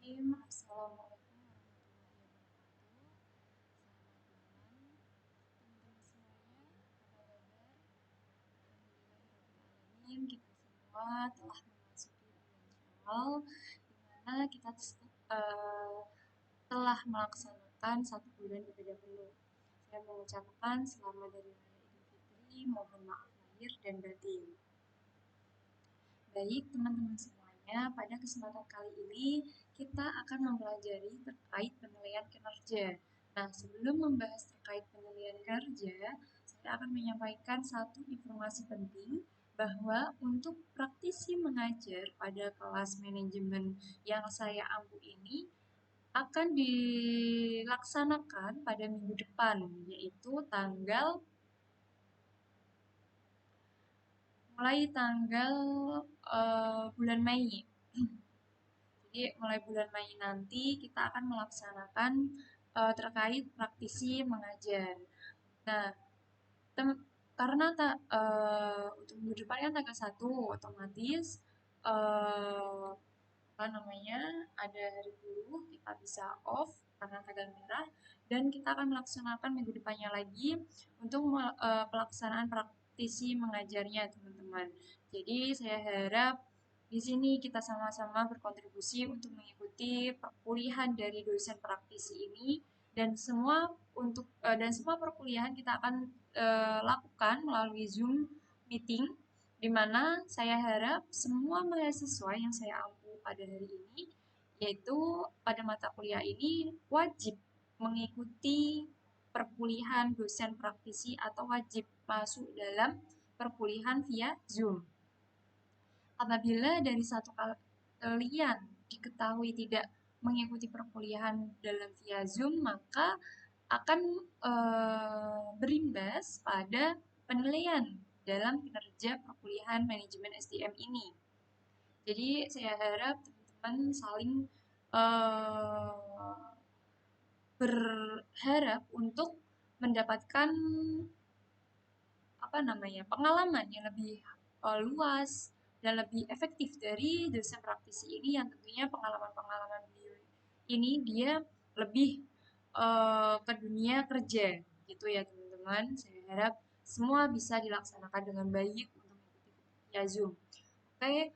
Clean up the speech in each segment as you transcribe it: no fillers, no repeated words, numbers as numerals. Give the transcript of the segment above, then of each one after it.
Bismillahirrahmanirrahim. Assalamualaikum warahmatullahi wabarakatuh. Selamat malam teman-teman semuanya. Apa kabar? Alhamdulillahirrahmanirrahim. Kita semua telah memasuki bulan Syawal, di mana kita telah melaksanakan satu bulan ibadah penuh. Saya mengucapkan selamat dari Raya Idul Fitri, mohon maaf lahir dan batin. Baik, teman-teman semuanya, pada kesempatan kali ini kita akan mempelajari terkait penilaian kinerja. Nah, sebelum membahas terkait penilaian kinerja, saya akan menyampaikan satu informasi penting bahwa untuk praktisi mengajar pada kelas manajemen yang saya ampu ini akan dilaksanakan pada minggu depan, yaitu mulai tanggal bulan Mei. Jadi mulai bulan Mei nanti kita akan melaksanakan terkait praktisi mengajar. Nah, karena untuk minggu depan kan tanggal 1 otomatis eh, apa namanya ada hari buruh, kita bisa off karena tanggal merah, dan kita akan melaksanakan minggu depannya lagi untuk pelaksanaan praktisi mengajarnya, teman-teman. Jadi saya harap di sini kita sama-sama berkontribusi untuk mengikuti perkuliahan dari dosen praktisi ini, dan semua perkuliahan kita akan lakukan melalui Zoom meeting, di mana saya harap semua mahasiswa yang saya ampu pada hari ini, yaitu pada mata kuliah ini, wajib mengikuti perkuliahan dosen praktisi atau wajib masuk dalam perkuliahan via Zoom. Apabila dari satu kalian diketahui tidak mengikuti perkuliahan dalam via Zoom, maka akan berimbas pada penilaian dalam kinerja perkuliahan manajemen SDM ini. Jadi saya harap teman-teman saling uh, berharap untuk mendapatkan pengalaman yang lebih luas dan lebih efektif dari dosen praktisi ini, yang tentunya pengalaman-pengalaman beliau ini dia lebih ke dunia kerja gitu ya, teman-teman. Saya harap semua bisa dilaksanakan dengan baik untuk mengikuti ya Zoom. Oke,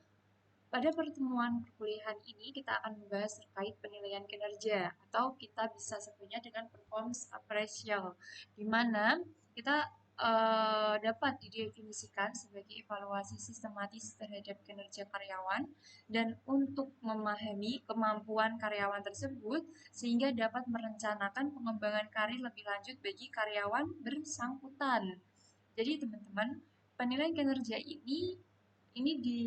pada pertemuan perkuliahan ini kita akan membahas terkait penilaian kinerja, atau kita bisa sebutnya dengan performance appraisal, di mana kita dapat didefinisikan sebagai evaluasi sistematis terhadap kinerja karyawan, dan untuk memahami kemampuan karyawan tersebut sehingga dapat merencanakan pengembangan karir lebih lanjut bagi karyawan bersangkutan. Jadi teman-teman, penilaian kinerja ini di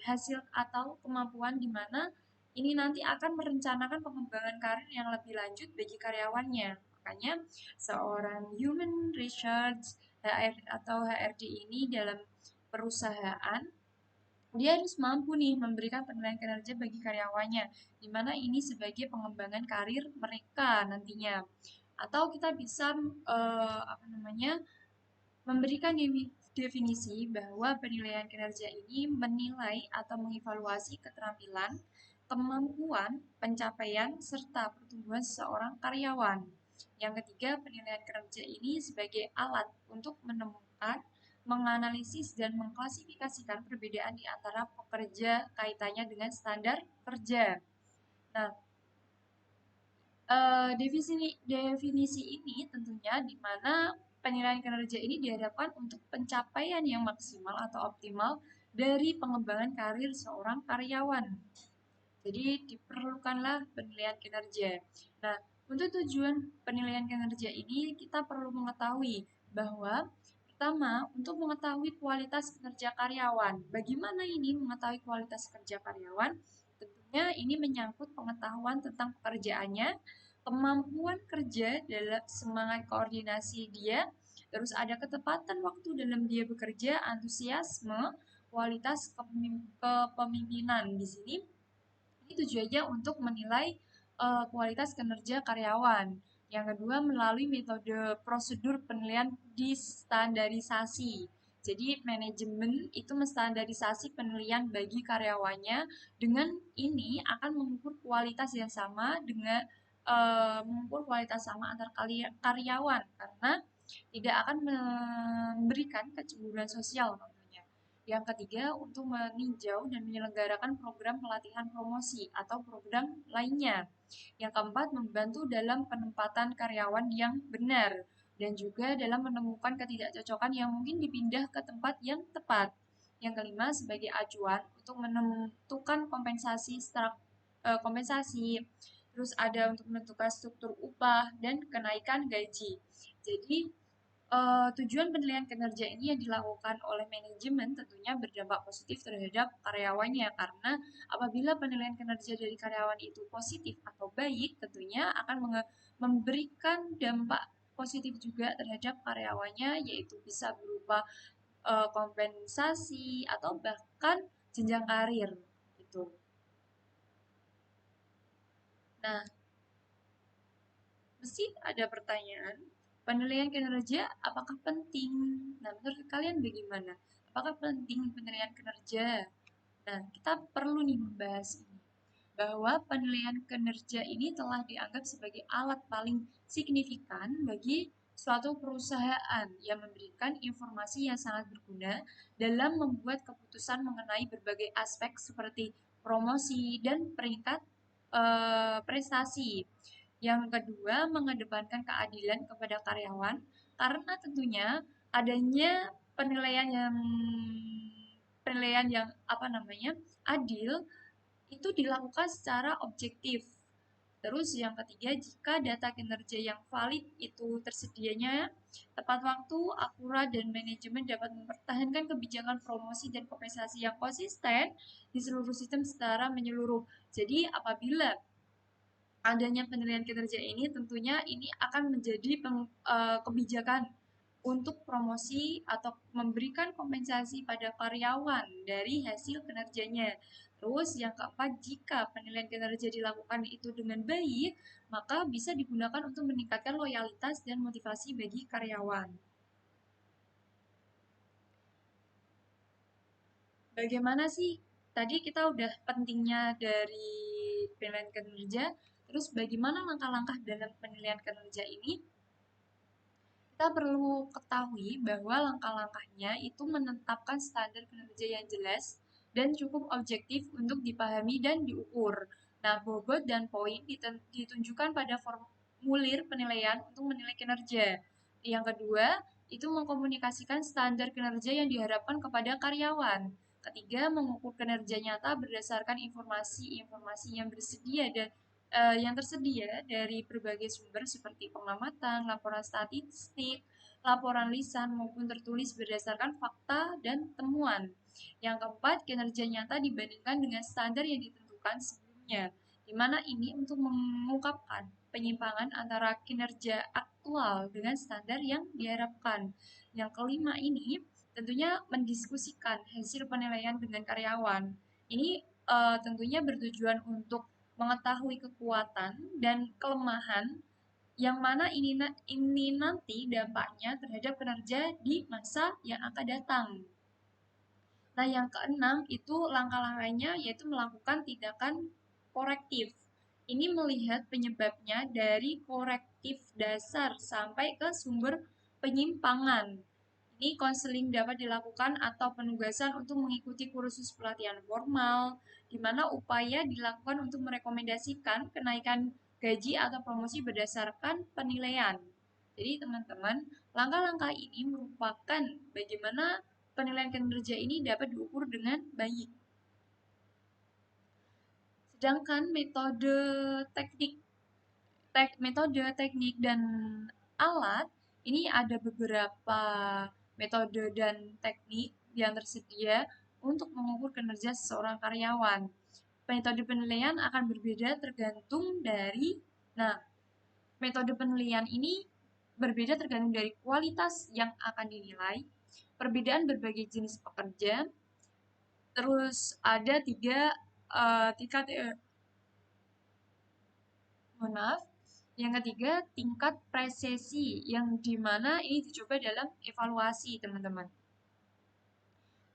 hasil atau kemampuan di mana ini nanti akan merencanakan pengembangan karir yang lebih lanjut bagi karyawannya. Makanya seorang human research HR atau HRD ini dalam perusahaan, dia harus mampu nih memberikan penilaian kinerja bagi karyawannya, di mana ini sebagai pengembangan karir mereka nantinya. Atau kita bisa memberikan definisi bahwa penilaian kinerja ini menilai atau mengevaluasi keterampilan, kemampuan, pencapaian, serta pertumbuhan seseorang karyawan. Yang ketiga, penilaian kinerja ini sebagai alat untuk menemukan, menganalisis, dan mengklasifikasikan perbedaan di antara pekerja kaitannya dengan standar kerja. Nah, definisi ini tentunya di mana penilaian kinerja ini diharapkan untuk pencapaian yang maksimal atau optimal dari pengembangan karir seorang karyawan. Jadi diperlukanlah penilaian kinerja. Nah, untuk tujuan penilaian kinerja ini kita perlu mengetahui bahwa pertama, untuk mengetahui kualitas kinerja karyawan. Bagaimana ini mengetahui kualitas kerja karyawan? Tentunya ini menyangkut pengetahuan tentang pekerjaannya, kemampuan kerja dalam semangat koordinasi dia, terus ada ketepatan waktu dalam dia bekerja, antusiasme, kualitas kepemimpinan. Di sini ini tujuannya untuk menilai kualitas kinerja karyawan. Yang kedua, melalui metode prosedur penilaian distandarisasi. Jadi manajemen itu menstandarisasi penilaian bagi karyawannya, dengan ini akan mengukur kualitas yang sama dengan mengukur kualitas sama antar karyawan, karena tidak akan memberikan kecemburuan sosial tentunya. Yang ketiga, untuk meninjau dan menyelenggarakan program pelatihan promosi atau program lainnya. Yang keempat, membantu dalam penempatan karyawan yang benar dan juga dalam menemukan ketidakcocokan yang mungkin dipindah ke tempat yang tepat. Yang kelima, sebagai acuan untuk menentukan kompensasi, terus ada untuk menentukan struktur upah dan kenaikan gaji. Jadi tujuan penilaian kinerja ini yang dilakukan oleh manajemen tentunya berdampak positif terhadap karyawannya, karena apabila penilaian kinerja dari karyawan itu positif atau baik, tentunya akan memberikan dampak positif juga terhadap karyawannya, yaitu bisa berupa kompensasi atau bahkan jenjang karir gitu. Nah, mesti ada pertanyaan, penilaian kinerja apakah penting? Nah, menurut kalian bagaimana? Apakah penting penilaian kinerja? Nah, kita perlu nih membahas ini, bahwa penilaian kinerja ini telah dianggap sebagai alat paling signifikan bagi suatu perusahaan yang memberikan informasi yang sangat berguna dalam membuat keputusan mengenai berbagai aspek seperti promosi dan peringkat prestasi. Yang kedua, mengedepankan keadilan kepada karyawan, karena tentunya adanya penilaian yang apa namanya adil itu dilakukan secara objektif. Terus yang ketiga, jika data kinerja yang valid itu tersedianya tepat waktu, akurat, dan manajemen dapat mempertahankan kebijakan promosi dan kompensasi yang konsisten di seluruh sistem secara menyeluruh. Jadi apabila adanya penilaian kinerja ini, tentunya ini akan menjadi kebijakan untuk promosi atau memberikan kompensasi pada karyawan dari hasil kinerjanya. Terus yang keempat, jika penilaian kinerja dilakukan itu dengan baik, maka bisa digunakan untuk meningkatkan loyalitas dan motivasi bagi karyawan. Bagaimana sih? Tadi kita udah pentingnya dari penilaian kinerja, terus bagaimana langkah-langkah dalam penilaian kinerja ini? Kita perlu ketahui bahwa langkah-langkahnya itu menetapkan standar kinerja yang jelas dan cukup objektif untuk dipahami dan diukur. Nah, bobot dan poin ditunjukkan pada formulir penilaian untuk menilai kinerja. Yang kedua, itu mengkomunikasikan standar kinerja yang diharapkan kepada karyawan. Ketiga, mengukur kinerja nyata berdasarkan informasi-informasi yang bersedia dan yang tersedia dari berbagai sumber seperti pengamatan, laporan statistik, laporan lisan maupun tertulis berdasarkan fakta dan temuan. Yang keempat, kinerja nyata dibandingkan dengan standar yang ditentukan sebelumnya, di mana ini untuk mengungkapkan penyimpangan antara kinerja aktual dengan standar yang diharapkan. Yang kelima ini tentunya mendiskusikan hasil penilaian dengan karyawan. Ini tentunya bertujuan untuk mengetahui kekuatan dan kelemahan yang mana ini nanti dampaknya terhadap kinerja di masa yang akan datang. Nah, yang keenam itu langkah-langkahnya yaitu melakukan tindakan korektif. Ini melihat penyebabnya dari korektif dasar sampai ke sumber penyimpangan. Ini konseling dapat dilakukan atau penugasan untuk mengikuti kursus pelatihan formal, di mana upaya dilakukan untuk merekomendasikan kenaikan gaji atau promosi berdasarkan penilaian. Jadi teman-teman, langkah-langkah ini merupakan bagaimana penilaian kinerja ini dapat diukur dengan baik. Sedangkan metode, teknik, dan alat, ini ada beberapa metode dan teknik yang tersedia untuk mengukur kinerja seseorang karyawan. Metode penilaian akan berbeda tergantung dari, nah, metode penilaian ini berbeda tergantung dari kualitas yang akan dinilai, perbedaan berbagai jenis pekerja, terus ada tingkat mohon maaf. Yang ketiga, tingkat presisi yang dimana ini dicoba dalam evaluasi, teman-teman.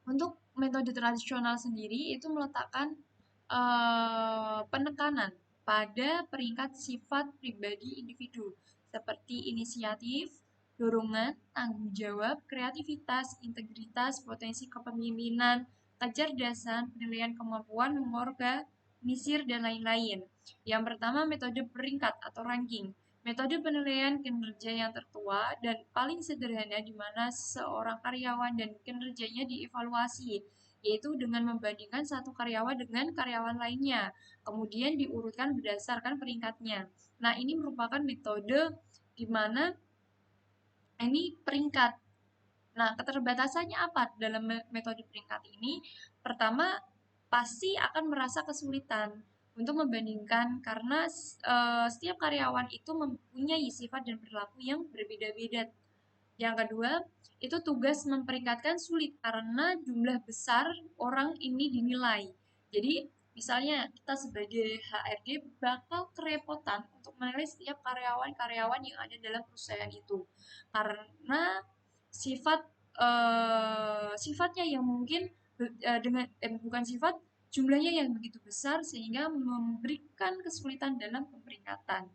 Untuk metode tradisional sendiri itu meletakkan penekanan pada peringkat sifat pribadi individu seperti inisiatif, dorongan, tanggung jawab, kreativitas, integritas, potensi kepemimpinan, kecerdasan, penilaian kemampuan mengorganisir, dan lain-lain. Yang pertama, metode peringkat atau ranking. Metode penilaian kinerja yang tertua dan paling sederhana di mana seorang karyawan dan kinerjanya dievaluasi, yaitu dengan membandingkan satu karyawan dengan karyawan lainnya, kemudian diurutkan berdasarkan peringkatnya. Nah, ini merupakan metode di mana ini peringkat. Nah, keterbatasannya apa dalam metode peringkat ini? Pertama, pasti akan merasa kesulitan untuk membandingkan karena setiap karyawan itu mempunyai sifat dan perilaku yang berbeda-beda. Yang kedua, itu tugas memperingkatkan sulit karena jumlah besar orang ini dinilai. Jadi, misalnya kita sebagai HRD bakal kerepotan untuk menilai setiap karyawan-karyawan yang ada dalam perusahaan itu. Karena sifat sifatnya yang mungkin dengan bukan sifat, jumlahnya yang begitu besar sehingga memberikan kesulitan dalam pemeringkatan.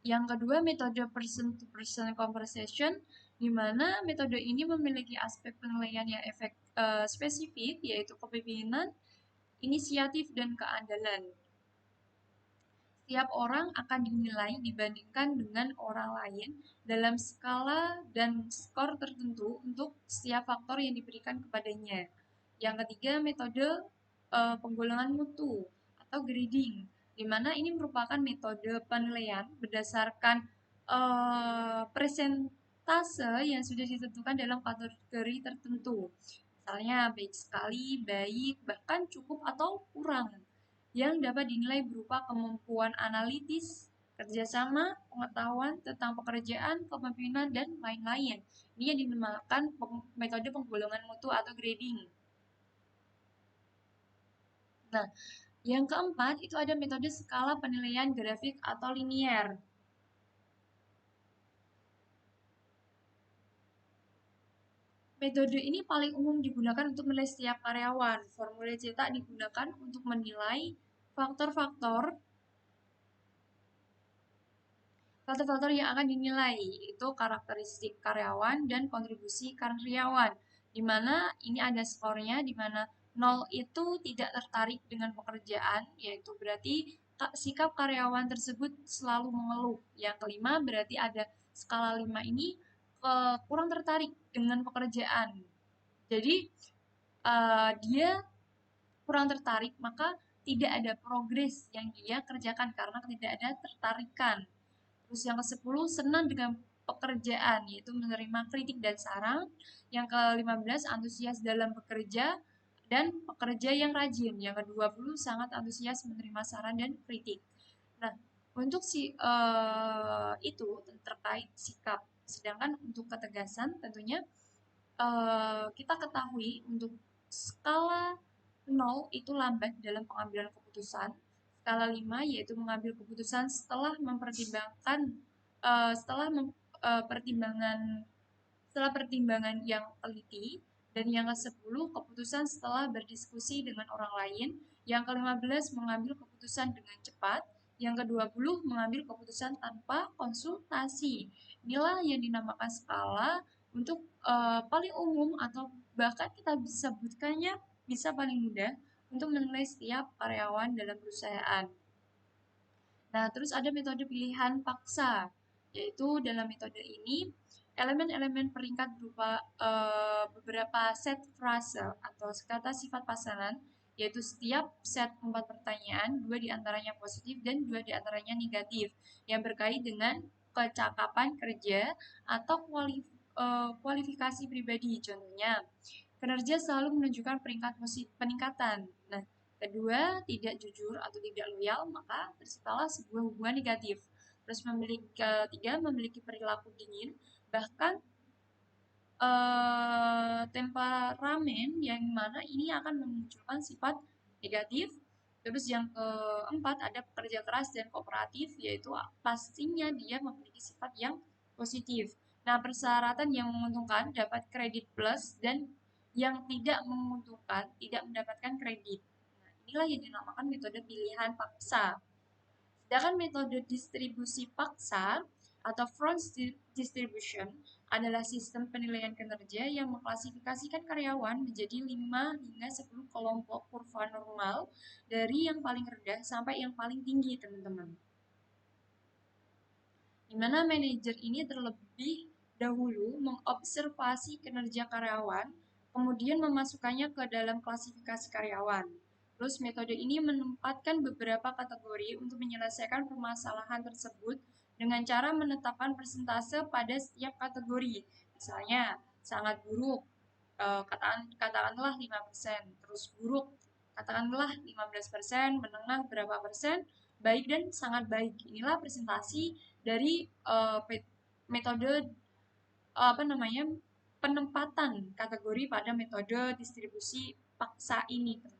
Yang kedua, metode person-to-person conversation, di mana metode ini memiliki aspek penilaian yang spesifik, yaitu kepemimpinan, inisiatif, dan keandalan. Setiap orang akan dinilai dibandingkan dengan orang lain dalam skala dan skor tertentu untuk setiap faktor yang diberikan kepadanya. Yang ketiga, metode penggolongan mutu atau grading, di mana ini merupakan metode penilaian berdasarkan presentase yang sudah ditentukan dalam kategori tertentu. Misalnya baik sekali, baik, bahkan cukup atau kurang, yang dapat dinilai berupa kemampuan analitis, kerjasama, pengetahuan tentang pekerjaan, kepemimpinan, dan lain-lain. Ini yang dinamakan metode penggolongan mutu atau grading. Nah, yang keempat itu ada metode skala penilaian grafik atau linier. Metode ini paling umum digunakan untuk menilai setiap karyawan. Formula cetak digunakan untuk menilai faktor-faktor faktor-faktor yang akan dinilai, itu karakteristik karyawan dan kontribusi karyawan, di mana ini ada skornya, di mana 0 itu tidak tertarik dengan pekerjaan, yaitu berarti sikap karyawan tersebut selalu mengeluh. Yang kelima berarti ada skala 5 ini kurang tertarik dengan pekerjaan. Jadi dia kurang tertarik, maka tidak ada progres yang dia kerjakan karena tidak ada tertarikan. Terus yang ke-10, senang dengan pekerjaan, yaitu menerima kritik dan saran. Yang ke-15, antusias dalam bekerja dan pekerja yang rajin. Yang ke-20, sangat antusias menerima saran dan kritik. Nah, untuk itu terkait sikap. Sedangkan untuk ketegasan tentunya kita ketahui untuk skala 0 itu lambat dalam pengambilan keputusan. Skala 5 yaitu mengambil keputusan setelah mempertimbangkan setelah pertimbangan pertimbangan yang teliti. Dan yang ke-10 keputusan setelah berdiskusi dengan orang lain. Yang ke-15 mengambil keputusan dengan cepat. Yang ke-20 mengambil keputusan tanpa konsultasi. Inilah yang dinamakan skala untuk paling umum atau bahkan kita bisa sebutkannya bisa paling mudah untuk menilai setiap karyawan dalam perusahaan. Nah, terus ada metode pilihan paksa, yaitu dalam metode ini elemen-elemen peringkat berupa beberapa set frase atau kata sifat pasangan, yaitu setiap set 4 pertanyaan, 2 diantaranya positif dan 2 diantaranya negatif, yang berkait dengan kecakapan kerja atau kualifikasi pribadi. Contohnya, kinerja selalu menunjukkan peringkat peningkatan. Nah, kedua, tidak jujur atau tidak loyal, maka terciptalah sebuah hubungan negatif. Terus ketiga, memiliki perilaku dingin, bahkan temperamen yang mana ini akan memunculkan sifat negatif. Terus yang keempat ada pekerja keras dan kooperatif, yaitu pastinya dia memiliki sifat yang positif. Nah, persyaratan yang menguntungkan dapat kredit plus dan yang tidak menguntungkan tidak mendapatkan kredit. Nah, inilah yang dinamakan metode pilihan paksa. Sedangkan metode distribusi paksa atau front distribution adalah sistem penilaian kinerja yang mengklasifikasikan karyawan menjadi 5 hingga 10 kelompok kurva normal dari yang paling rendah sampai yang paling tinggi, teman-teman. Di mana manajer ini terlebih dahulu mengobservasi kinerja karyawan, kemudian memasukkannya ke dalam klasifikasi karyawan. Terus metode ini menempatkan beberapa kategori untuk menyelesaikan permasalahan tersebut dengan cara menetapkan persentase pada setiap kategori. Misalnya, sangat buruk, katakanlah 5%, terus buruk, katakanlah 15%, menengah berapa persen, baik dan sangat baik. Inilah presentasi dari metode apa namanya penempatan kategori pada metode distribusi paksa ini, teman-teman.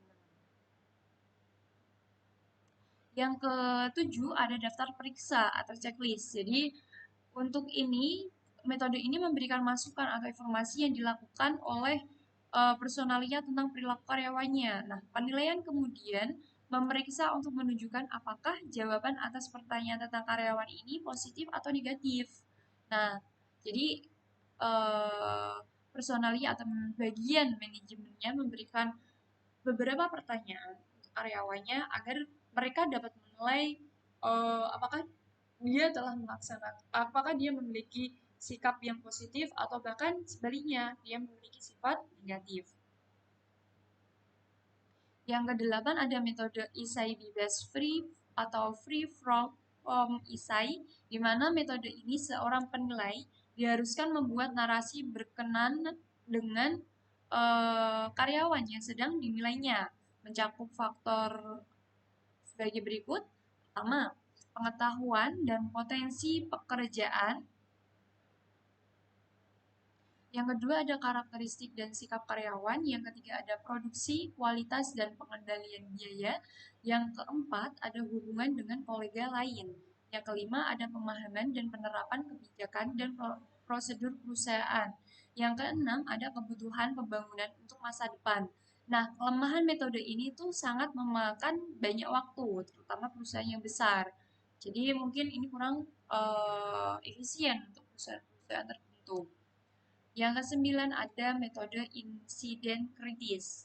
Yang ketujuh ada daftar periksa atau checklist. Jadi untuk ini metode ini memberikan masukan atau informasi yang dilakukan oleh personalia tentang perilaku karyawannya. Nah, penilaian kemudian memeriksa untuk menunjukkan apakah jawaban atas pertanyaan tentang karyawan ini positif atau negatif. Nah, jadi eh, personalia atau bagian manajemennya memberikan beberapa pertanyaan untuk karyawannya agar mereka dapat menilai apakah dia telah melaksanakan, apakah dia memiliki sikap yang positif atau bahkan sebaliknya dia memiliki sifat negatif. Yang kedelapan ada metode Isai bebas free atau free from Isai, di mana metode ini seorang penilai diharuskan membuat narasi berkenan dengan karyawan yang sedang dinilainya, mencakup faktor sebagai berikut. Pertama, pengetahuan dan potensi pekerjaan. Yang kedua ada karakteristik dan sikap karyawan. Yang ketiga ada produksi, kualitas, dan pengendalian biaya. Yang keempat ada hubungan dengan kolega lain. Yang kelima ada pemahaman dan penerapan kebijakan dan prosedur perusahaan. Yang keenam ada kebutuhan pembangunan untuk masa depan. Nah, kelemahan metode ini tuh sangat memakan banyak waktu, terutama perusahaan yang besar. Jadi mungkin ini kurang efisien untuk perusahaan-perusahaan tertentu. Yang kesembilan ada metode insiden kritis.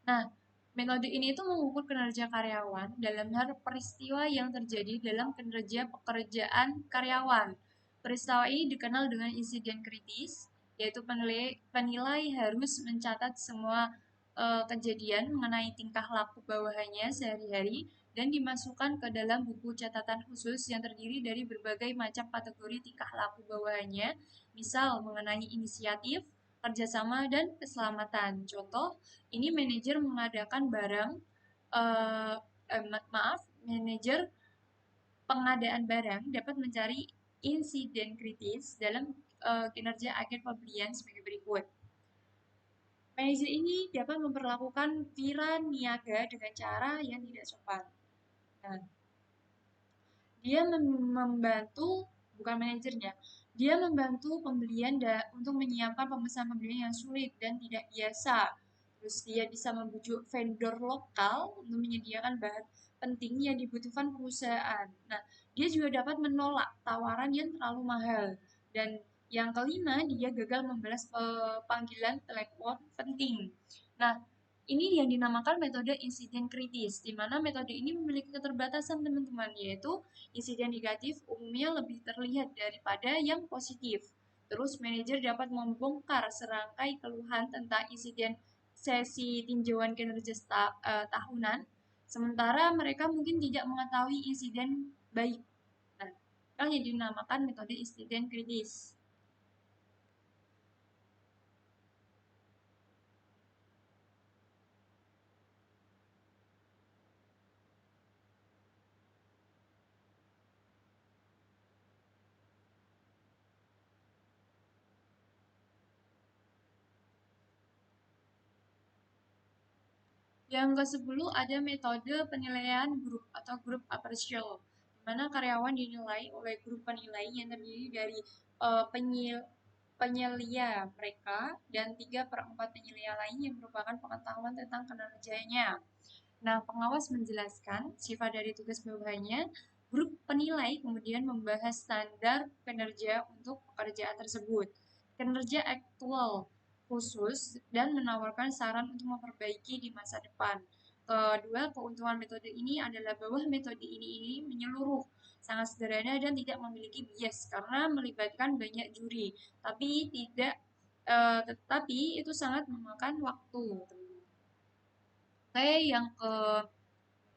Nah, metode ini itu mengukur kinerja karyawan dalam hal peristiwa yang terjadi dalam kinerja pekerjaan karyawan. Peristiwa ini dikenal dengan insiden kritis, yaitu penilai harus mencatat semua kejadian mengenai tingkah laku bawahannya sehari-hari dan dimasukkan ke dalam buku catatan khusus yang terdiri dari berbagai macam kategori tingkah laku bawahannya, misal mengenai inisiatif, kerjasama, dan keselamatan. Contoh, ini manajer mengadakan barang, eh, maaf, manajer pengadaan barang dapat mencari insiden kritis dalam kinerja agen pembelian sebagai berikut. Manajer ini dapat memperlakukan piran niaga dengan cara yang tidak sopan. Nah, dia membantu, bukan manajernya, dia membantu pembelian untuk menyiapkan pemesan pembelian yang sulit dan tidak biasa. Terus dia bisa membujuk vendor lokal untuk menyediakan bahan penting yang dibutuhkan perusahaan. Nah, dia juga dapat menolak tawaran yang terlalu mahal. Dan yang kelima, dia gagal membalas panggilan telepon penting. Nah, ini yang dinamakan metode insiden kritis, di mana metode ini memiliki keterbatasan, teman-teman, yaitu insiden negatif umumnya lebih terlihat daripada yang positif. Terus manajer dapat membongkar serangkai keluhan tentang insiden sesi tinjauan kinerja tahunan, sementara mereka mungkin tidak mengetahui insiden baik. Nah, yang dinamakan metode insiden kritis. Yang ke-10 ada metode penilaian grup atau group appraisal, mana karyawan dinilai oleh grup penilai yang terdiri dari penyelia mereka dan 3/4 penyelia lain yang merupakan pengetahuan tentang kinerjanya. Nah, pengawas menjelaskan sifat dari tugas bawahannya. Grup penilai kemudian membahas standar kinerja untuk pekerjaan tersebut, kinerja aktual khusus, dan menawarkan saran untuk memperbaiki di masa depan. Kedua, keuntungan metode ini adalah bahwa metode ini menyeluruh, sangat sederhana dan tidak memiliki bias karena melibatkan banyak juri, tapi tidak tetapi itu sangat memakan waktu. Oke,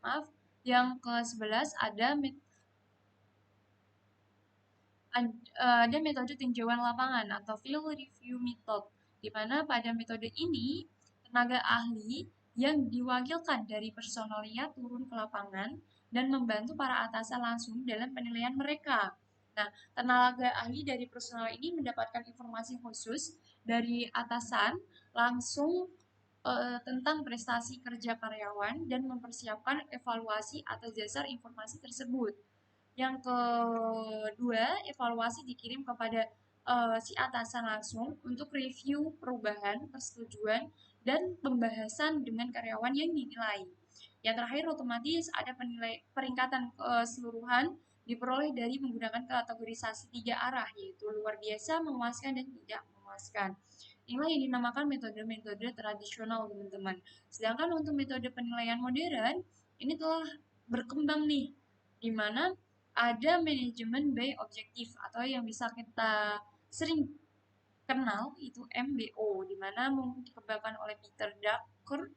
maaf, yang ke-11 ada metode tinjauan lapangan atau field review method, di mana pada metode ini tenaga ahli yang diwakilkan dari personalia turun ke lapangan dan membantu para atasan langsung dalam penilaian mereka. Nah, tenaga ahli dari personal ini mendapatkan informasi khusus dari atasan langsung tentang prestasi kerja karyawan dan mempersiapkan evaluasi atas dasar informasi tersebut. Yang kedua, evaluasi dikirim kepada si atasan langsung untuk review perubahan, persetujuan, dan pembahasan dengan karyawan yang dinilai. Yang terakhir, otomatis ada peringkatan keseluruhan diperoleh dari menggunakan kategorisasi 3 arah, yaitu luar biasa, memuaskan, dan tidak memuaskan. Inilah yang dinamakan metode-metode tradisional, teman-teman. Sedangkan untuk metode penilaian modern, ini telah berkembang nih, di mana ada manajemen by objektif atau yang bisa kita sering kenal itu MBO, di mana mungkin dikembangkan oleh Peter Drucker.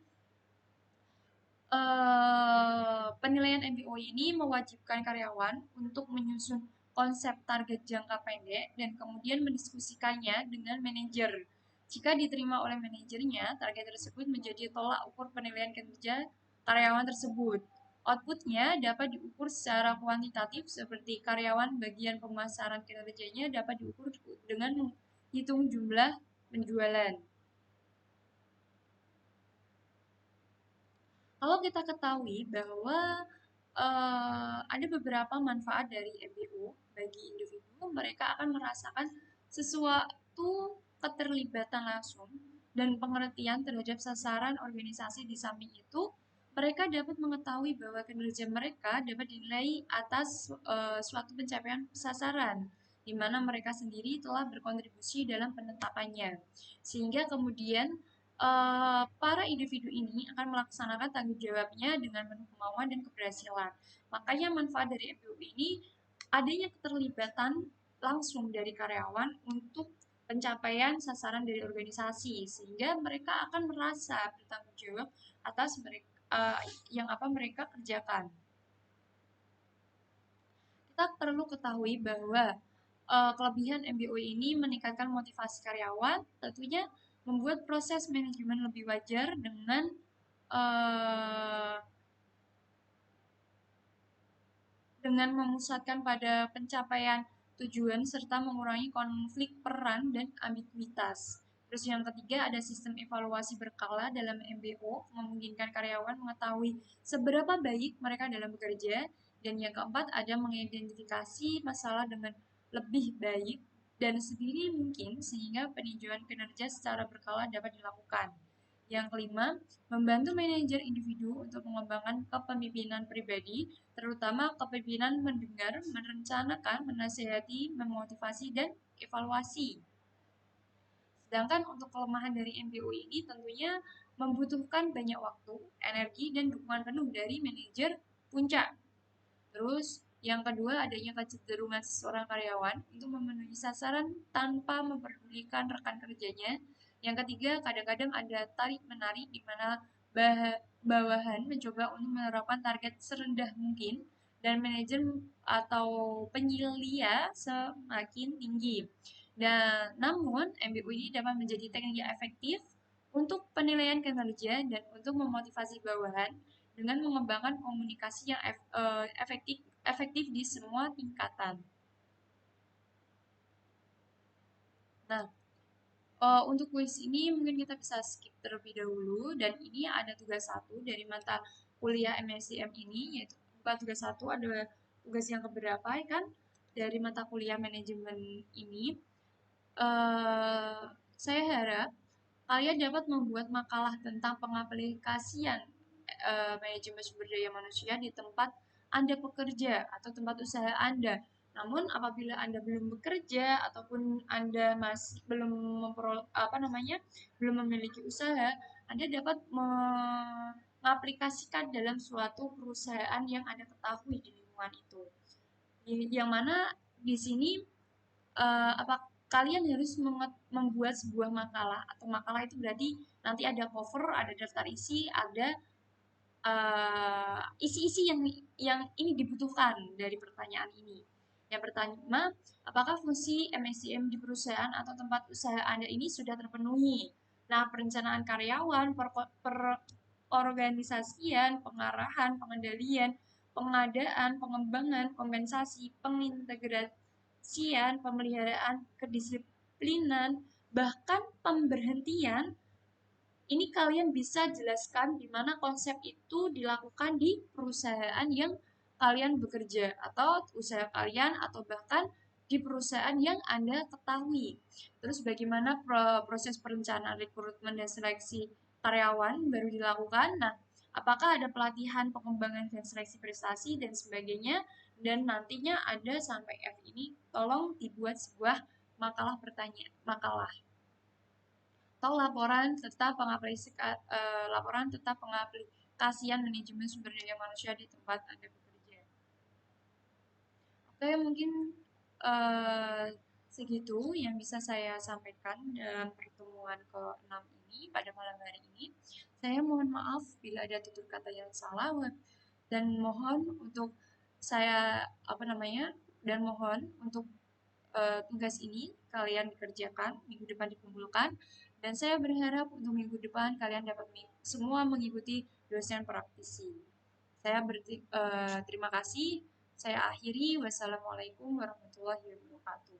Penilaian MBO ini mewajibkan karyawan untuk menyusun konsep target jangka pendek dan kemudian mendiskusikannya dengan manajer. Jika diterima oleh manajernya, target tersebut menjadi tolak ukur penilaian kinerja karyawan tersebut. Outputnya dapat diukur secara kuantitatif seperti karyawan bagian pemasaran kinerjanya dapat diukur dengan menghitung jumlah penjualan. Kalau kita ketahui bahwa ada beberapa manfaat dari MBO bagi individu, mereka akan merasakan sesuatu keterlibatan langsung dan pengertian terhadap sasaran organisasi. Di samping itu, mereka dapat mengetahui bahwa kinerja mereka dapat dinilai atas suatu pencapaian sasaran, di mana mereka sendiri telah berkontribusi dalam penetapannya. Sehingga kemudian para individu ini akan melaksanakan tanggung jawabnya dengan penuh kemauan dan keberhasilan. Makanya manfaat dari MBO ini adanya keterlibatan langsung dari karyawan untuk pencapaian sasaran dari organisasi, sehingga mereka akan merasa bertanggung jawab atas yang apa mereka kerjakan. Kita perlu ketahui bahwa kelebihan MBO ini meningkatkan motivasi karyawan, tentunya membuat proses manajemen lebih wajar uh, dengan memusatkan pada pencapaian tujuan serta mengurangi konflik peran dan ambiguitas. Terus yang ketiga ada sistem evaluasi berkala dalam MBO, memungkinkan karyawan mengetahui seberapa baik mereka dalam bekerja. Dan yang keempat ada mengidentifikasi masalah dengan lebih baik dan sedini mungkin sehingga peninjauan kinerja secara berkala dapat dilakukan. Yang kelima, membantu manajer individu untuk mengembangkan kepemimpinan pribadi, terutama kepemimpinan mendengar, merencanakan, menasihati, memotivasi, dan evaluasi. Sedangkan untuk kelemahan dari MBO ini tentunya membutuhkan banyak waktu, energi, dan dukungan penuh dari manajer puncak. Terus yang kedua adanya kecenderungan seseorang karyawan untuk memenuhi sasaran tanpa memperdulikan rekan kerjanya. Yang ketiga kadang-kadang ada tarik-menarik di mana bawahan mencoba untuk menerapkan target serendah mungkin dan manajer atau penyelia semakin tinggi. Dan namun MBU ini dapat menjadi teknik yang efektif untuk penilaian kinerja dan untuk memotivasi bawahan dengan mengembangkan komunikasi yang efektif di semua tingkatan. Nah, untuk kuis ini mungkin kita bisa skip terlebih dahulu dan ini ada tugas satu dari mata kuliah MSCM ini, yaitu bukan tugas satu, ada tugas yang keberapa ya kan dari mata kuliah manajemen ini. eh saya harap kalian dapat membuat makalah tentang pengaplikasian manajemen sumber daya manusia di tempat Anda bekerja atau tempat usaha Anda. Namun apabila Anda belum bekerja ataupun Anda masih belum belum memiliki usaha, Anda dapat mengaplikasikan dalam suatu perusahaan yang Anda ketahui di lingkungan itu. Yang mana di sini apa kalian harus membuat sebuah makalah atau makalah itu berarti nanti ada cover, ada daftar isi, ada isi-isi yang ini dibutuhkan dari pertanyaan ini. Yang pertama, apakah fungsi MSCM di perusahaan atau tempat usaha Anda ini sudah terpenuhi? Nah, perencanaan karyawan, perorganisasian, pengarahan, pengendalian, pengadaan, pengembangan, kompensasi, pengintegrasian, pemeliharaan, kedisiplinan, bahkan pemberhentian ini kalian bisa jelaskan di mana konsep itu dilakukan di perusahaan yang kalian bekerja atau usaha kalian atau bahkan di perusahaan yang Anda ketahui. Terus bagaimana proses perencanaan rekrutmen dan seleksi karyawan baru dilakukan? Nah, apakah ada pelatihan pengembangan dan seleksi prestasi dan sebagainya? Dan nantinya ada sampai F ini tolong dibuat sebuah makalah pertanyaan, makalah atau laporan tentang pengaplikasian manajemen sumber daya manusia di tempat Anda bekerja. Oke, mungkin uh, segitu yang bisa saya sampaikan dalam pertemuan ke-6 ini pada malam hari ini. Saya mohon maaf bila ada tutur kata yang salah dan mohon untuk saya apa namanya dan mohon untuk tugas ini kalian dikerjakan, minggu depan dikumpulkan, dan saya berharap untuk minggu depan kalian dapat semua mengikuti dosen praktisi. Saya terima kasih. Saya akhiri. Wassalamualaikum warahmatullahi wabarakatuh.